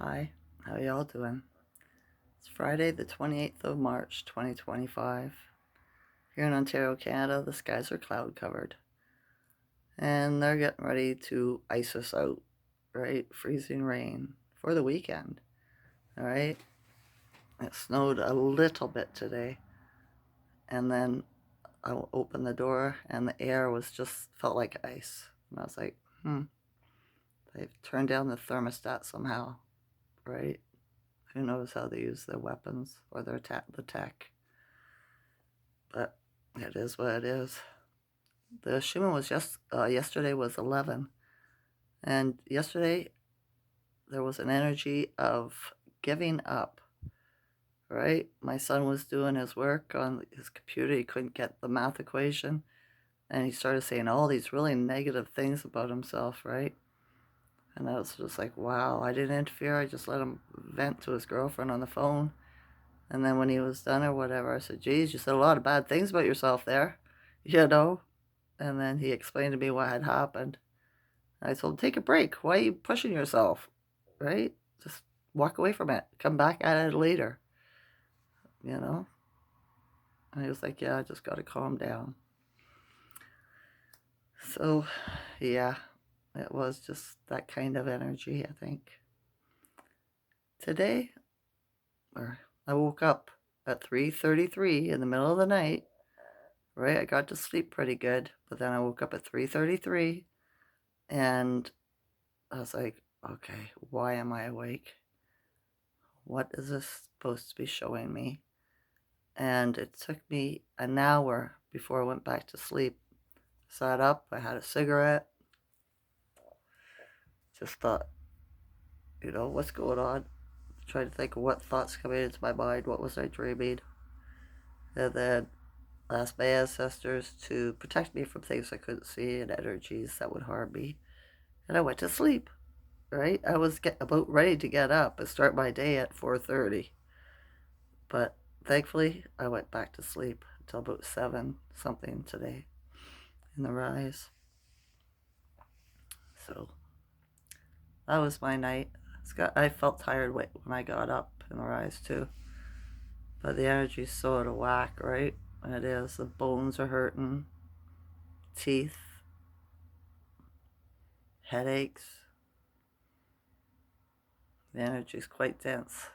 Hi, how y'all doing? It's Friday the 28th of March 2025. Here in Ontario, Canada, the skies are cloud covered. And they're getting ready to ice us out, right? Freezing rain for the weekend, all right? It snowed a little bit today. And then I opened the door and the air was just felt like ice. And I was like, they've turned down the thermostat somehow, right? Who knows how they use their weapons or the tech. But it is what it is. The Schuman was yesterday was 11, and yesterday there was an energy of giving up. Right, my son was doing his work on his computer. He couldn't get the math equation, and he started saying all these really negative things about himself. Right, and I was just like, wow. I didn't interfere. I just let him vent to his girlfriend on the phone. And then when he was done or whatever, I said, geez, you said a lot of bad things about yourself there, you know? And then he explained to me what had happened. I told him, take a break. Why are you pushing yourself? Right? Just walk away from it. Come back at it later, you know? And he was like, yeah, I just got to calm down. So, yeah, it was just that kind of energy, I think. Today, I woke up at 3:33 in the middle of the night, right? I got to sleep pretty good, but then I woke up at 3:33 and I was like, okay, why am I awake? What is this supposed to be showing me? And it took me an hour before I went back to sleep. Sat up, I had a cigarette, just thought, what's going on? Tried to think of what thoughts coming into my mind, what was I dreaming? And then asked my ancestors to protect me from things I couldn't see and energies that would harm me. And I went to sleep, right? I was about ready to get up and start my day at 4:30. But thankfully, I went back to sleep until about 7 something today in the rise. So that was my night. I felt tired when I got up in the rise too. But the energy's so out of whack, right? It is. The bones are hurting, teeth, headaches. The energy's quite dense.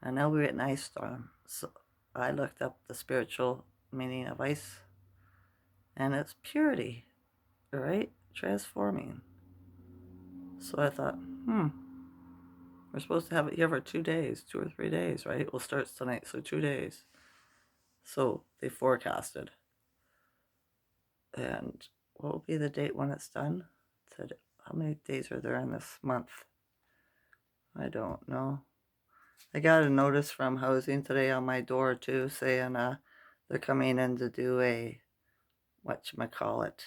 And now we're at an ice storm. So I looked up the spiritual meaning of ice, and it's purity, right? Transforming. So I thought, we're supposed to have it here for 2 days, 2 or 3 days, right? Well, it starts tonight, so 2 days. So they forecasted. And what will be the date when it's done? Today. How many days are there in this month? I don't know. I got a notice from housing today on my door too, saying they're coming in to do a whatchamacallit,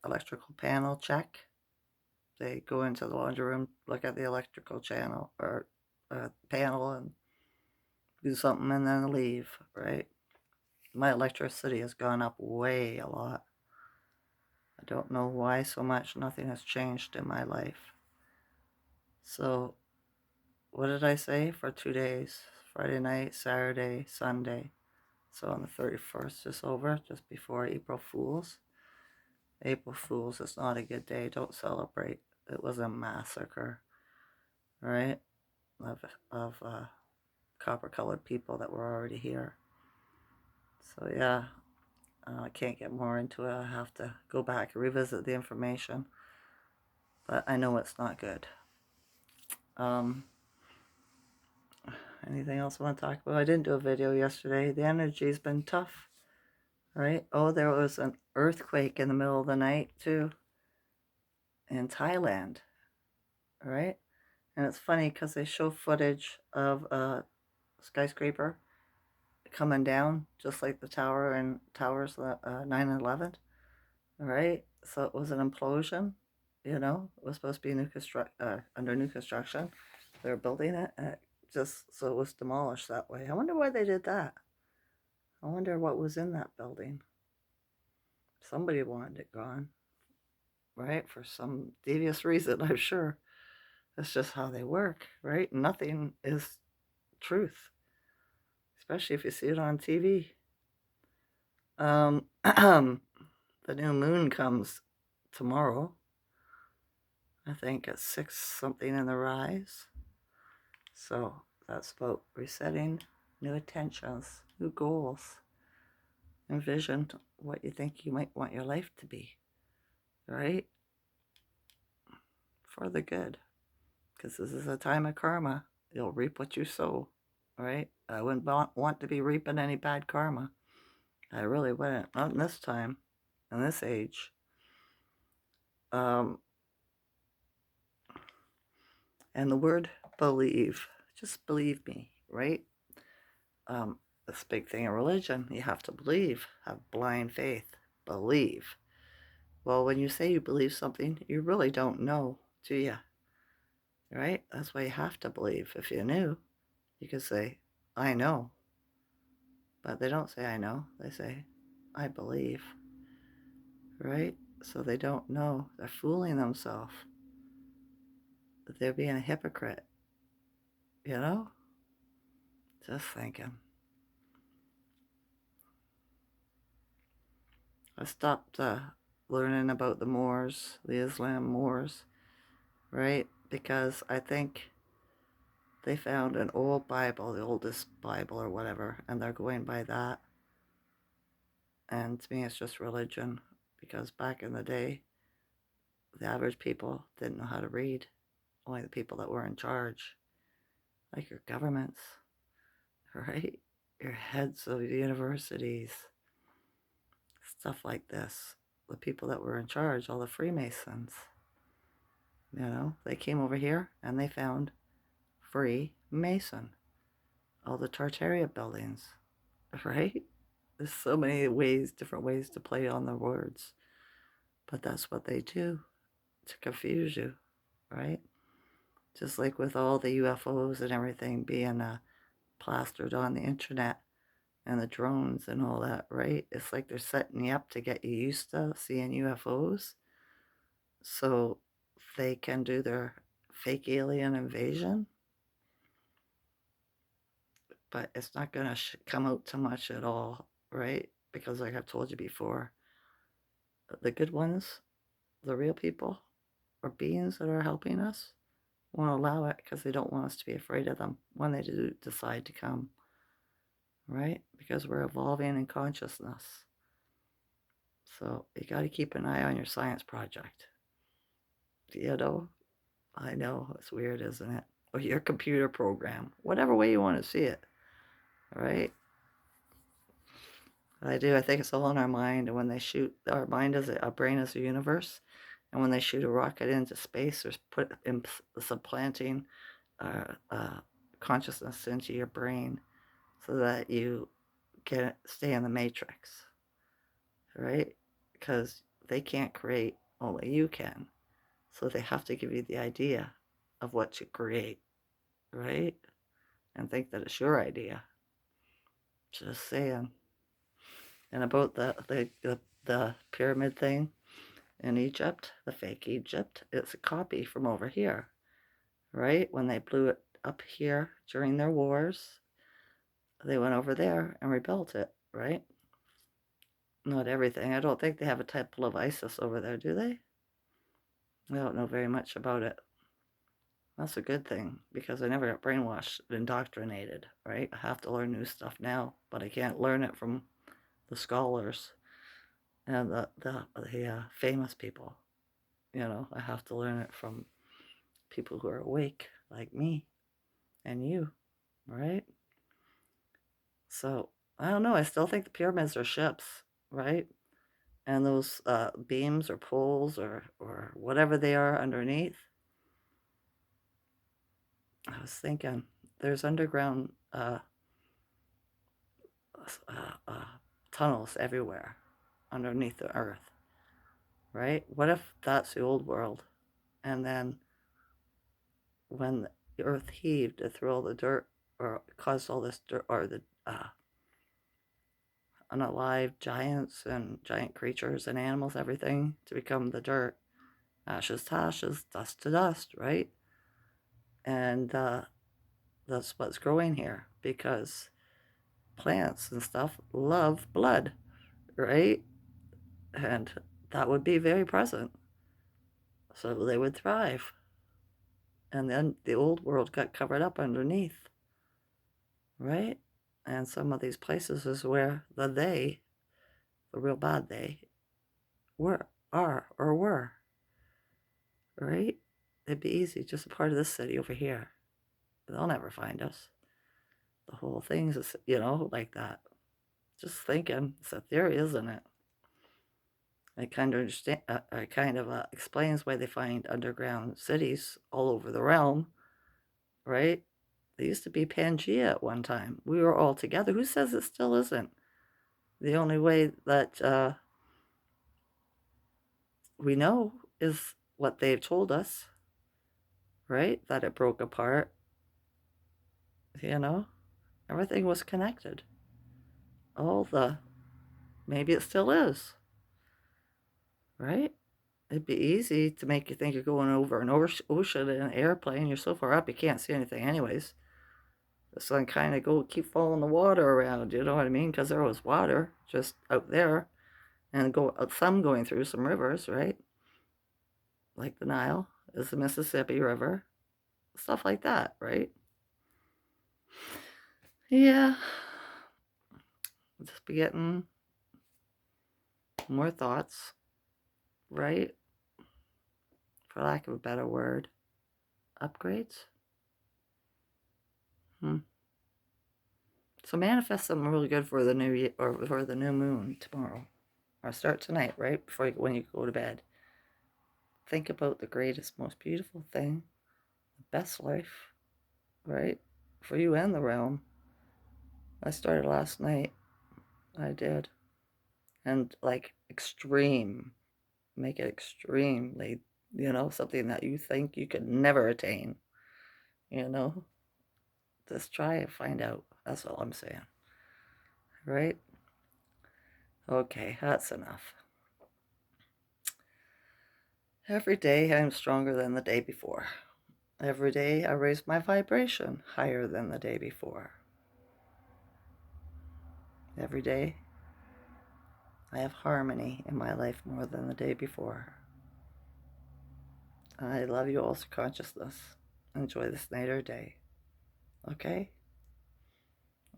electrical panel check. They go into the laundry room, look at the electrical channel or panel, and do something, and then leave. Right? My electricity has gone up way a lot. I don't know why so much. Nothing has changed in my life. So, what did I say for 2 days? Friday night, Saturday, Sunday. So on the 31st is over, just before April Fool's. April Fool's is not a good day. Don't celebrate. It was a massacre, right? Of copper-colored people that were already here. So yeah, I can't get more into it. I have to go back and revisit the information. But I know it's not good. Anything else I want to talk about? I didn't do a video yesterday. The energy's been tough, right? Oh, there was an earthquake in the middle of the night too in Thailand, right? And it's funny because they show footage of a skyscraper coming down, just like the tower and towers 9/11, right? So it was an implosion, It was supposed to be under new construction. They were building it, and it just so it was demolished that way. I wonder why they did that. I wonder what was in that building. Somebody wanted it gone, right? For some devious reason, I'm sure. That's just how they work, right? Nothing is truth, especially if you see it on TV. The new moon comes tomorrow, I think at 6 something in the rise. So that's about resetting, new intentions, new goals. Envision what you think you might want your life to be, right? For the good. Because this is a time of karma. You'll reap what you sow, right? I wouldn't want to be reaping any bad karma. I really wouldn't. Not in this time, in this age. Um, and the word believe. Just believe me, right? This big thing in religion, you have to believe, have blind faith, believe. Well, when you say you believe something, you really don't know, do you? Right? That's why you have to believe. If you knew, you could say, I know. But they don't say I know. They say, I believe. Right? So they don't know. They're fooling themselves. They're being a hypocrite. You know? Just thinking. I stopped learning about the Moors, the Islam Moors, right? Because I think they found an old Bible, the oldest Bible or whatever, and they're going by that. And to me, it's just religion. Because back in the day, the average people didn't know how to read. Only the people that were in charge, like your governments, right? Your heads of universities, stuff like this. The people that were in charge, all the Freemasons, they came over here and they found Freemason, all the Tartaria buildings, right? There's so many ways, different ways to play on the words, but that's what they do to confuse you, right? Just like with all the UFOs and everything being plastered on the internet and the drones and all that, right? It's like they're setting you up to get you used to seeing UFOs so they can do their fake alien invasion. But it's not going to come out too much at all, right? Because, like I've told you before, the good ones, the real people or beings that are helping us, won't allow it because they don't want us to be afraid of them when they do decide to come, right? Because we're evolving in consciousness. So you got to keep an eye on your science project. I know, it's weird, isn't it? Or your computer program, whatever way you want to see it, right? I do. I think it's all in our mind. And when they shoot, our brain is a universe. And when they shoot a rocket into space, there's supplanting consciousness into your brain so that you can stay in the matrix, right? Because they can't create, only you can. So they have to give you the idea of what to create, right? And think that it's your idea. Just saying. And about the pyramid thing in Egypt, the fake Egypt, it's a copy from over here, right? When they blew it up here during their wars, they went over there and rebuilt it, right? Not everything. I don't think they have a temple of Isis over there, do they? I don't know very much about it. That's a good thing because I never got brainwashed, indoctrinated, right? I have to learn new stuff now, but I can't learn it from the scholars and the famous people. I have to learn it from people who are awake, like me and you, right? So I don't know. I still think the pyramids are ships, right? And those beams or poles or whatever they are underneath. I was thinking there's underground uh, tunnels everywhere underneath the earth, right? What if that's the old world? And then when the earth heaved, it threw all the dirt or caused all this dirt or the unalive giants and giant creatures and animals, everything, to become the dirt. Ashes to ashes, dust to dust, right? And that's what's growing here, because plants and stuff love blood, right? And that would be very present. So they would thrive. And then the old world got covered up underneath, right? And some of these places is where the real bad were, right? It'd be easy, just a part of this city over here. They'll never find us. The whole thing's, like that. Just thinking, it's a theory, isn't it? I kind of understand. I kind of explains why they find underground cities all over the realm, right? They used to be Pangea at one time. We were all together. Who says it still isn't? The only way that we know is what they've told us, right? That it broke apart. You know, everything was connected. All the, maybe it still is, right? It'd be easy to make you think you're going over an ocean in an airplane. You're so far up, you can't see anything, anyways. The sun kind of keep following the water around. You know what I mean? Because there was water just out there, and some going through some rivers, right? Like the Nile is the Mississippi River, stuff like that, right? Yeah, just be getting more thoughts, right? For lack of a better word, upgrades. So manifest something really good for the new year, or for the new moon tomorrow, or start tonight, right before when you go to bed. Think about the greatest, most beautiful thing, the best life, right, for you and the realm. I started last night. I did, and like extreme, make it extremely, something that you think you could never attain. You know, just try and find out. That's all I'm saying, right? Okay, that's enough. Every day I'm stronger than the day before. Every day I raise my vibration higher than the day before. Every day I have harmony in my life more than the day before. I love you all, consciousness. Enjoy this night or day. Okay?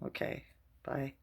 Okay. Bye.